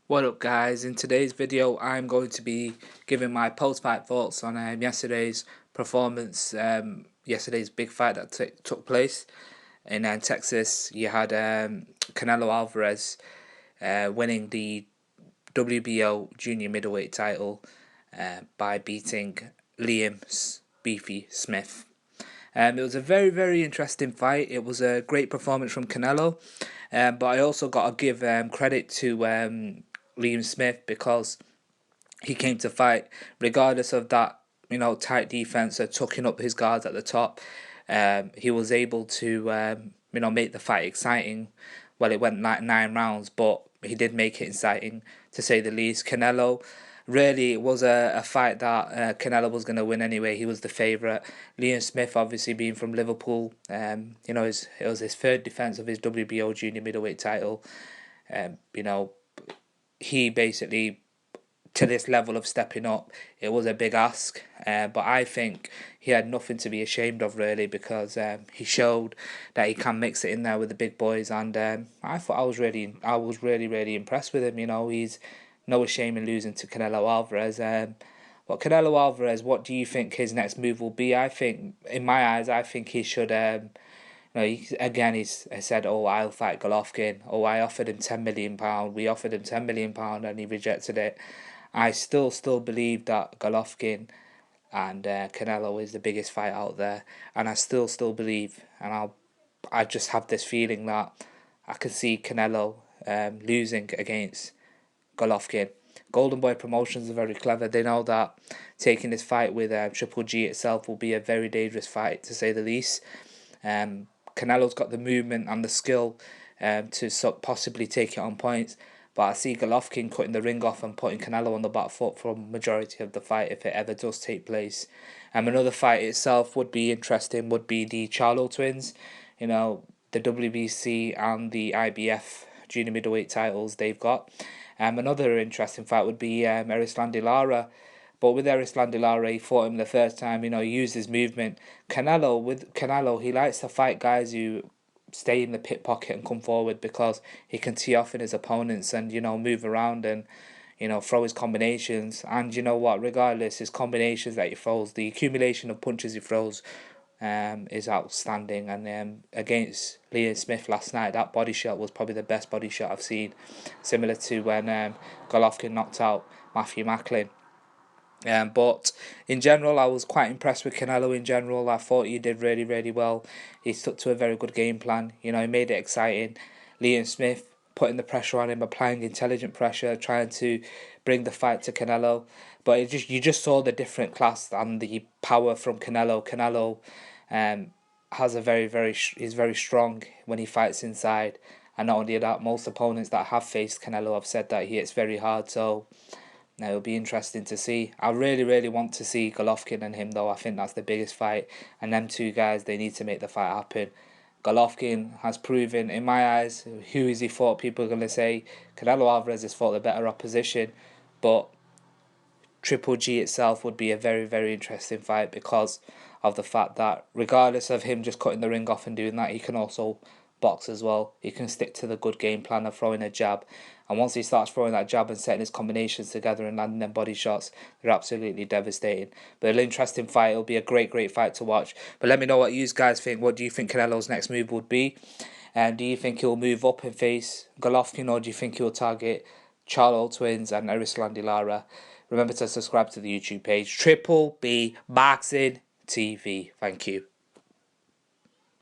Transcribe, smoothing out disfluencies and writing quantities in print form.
What up guys, in today's video I'm going to be giving my post-fight thoughts on yesterday's performance, yesterday's big fight that took place in Texas. You had Canelo Alvarez winning the WBO junior middleweight title by beating Liam Beefy Smith. It was a very interesting fight. It was a great performance from Canelo, but I also got to give credit to Liam Smith because he came to fight regardless of that tight defense or tucking up his guards at the top. He was able to make the fight exciting. Well, it went like 9 rounds, but he did make it exciting to say the least. Canelo, really, it was a fight that Canelo was going to win anyway. He was the favourite. Liam Smith, obviously being from Liverpool, it was his third defence of his WBO junior middleweight title. He basically, to this level of stepping up, it was a big ask, but I think he had nothing to be ashamed of really, because he showed that he can mix it in there with the big boys, and I was really impressed with him. He's no shame in losing to Canelo Alvarez. But Canelo Alvarez, what do you think his next move will be? I think, in my eyes, he should. He's said, "Oh, I'll fight Golovkin. Oh, I offered him £10 million. We offered him £10 million, and he rejected it." I still believe that Golovkin and Canelo is the biggest fight out there, and I still believe, and I just have this feeling that I could see Canelo losing against Golovkin. Golden Boy Promotions are very clever. They know that taking this fight with Triple G itself will be a very dangerous fight, to say the least. Canelo's got the movement and the skill to possibly take it on points, but I see Golovkin cutting the ring off and putting Canelo on the back foot for a majority of the fight, if it ever does take place. Another fight itself would be interesting, would be the Charlo twins. The WBC and the IBF junior middleweight titles they've got. Another interesting fight would be Erislandy Lara. But with Erislandy Lara, he fought him the first time, he used his movement. With Canelo, he likes to fight guys who stay in the pit pocket and come forward, because he can tee off in his opponents and, move around and, throw his combinations. And you know what, regardless, his combinations that he throws, the accumulation of punches he throws is outstanding. And against Liam Smith last night, that body shot was probably the best body shot I've seen, similar to when Golovkin knocked out Matthew Macklin. But in general, I was quite impressed with Canelo in general. I thought he did really well. He stuck to a very good game plan. He made it exciting. Liam Smith putting the pressure on him, applying intelligent pressure, trying to bring the fight to Canelo. But you just saw the different class and the power from Canelo. Canelo has is very strong when he fights inside. And not only that, most opponents that have faced Canelo have said that he hits very hard. So now it'll be interesting to see. I really want to see Golovkin and him, though. I think that's the biggest fight, and them two guys, they need to make the fight happen. Golovkin has proven, in my eyes, who has he fought? People are going to say Canelo Alvarez has fought the better opposition, but Triple G itself would be a very interesting fight, because of the fact that regardless of him just cutting the ring off and doing that, he can also box as well. He can stick to the good game plan of throwing a jab, and once he starts throwing that jab and setting his combinations together and landing them body shots, they're absolutely devastating. But an interesting fight. It'll be a great fight to watch. But let me know what you guys think. What do you think Canelo's next move would be? And do you think he'll move up and face Golovkin, or do you think he'll target Charlo twins and Erislandy Lara? Remember to subscribe to the YouTube page, Triple B Boxing TV. Thank you.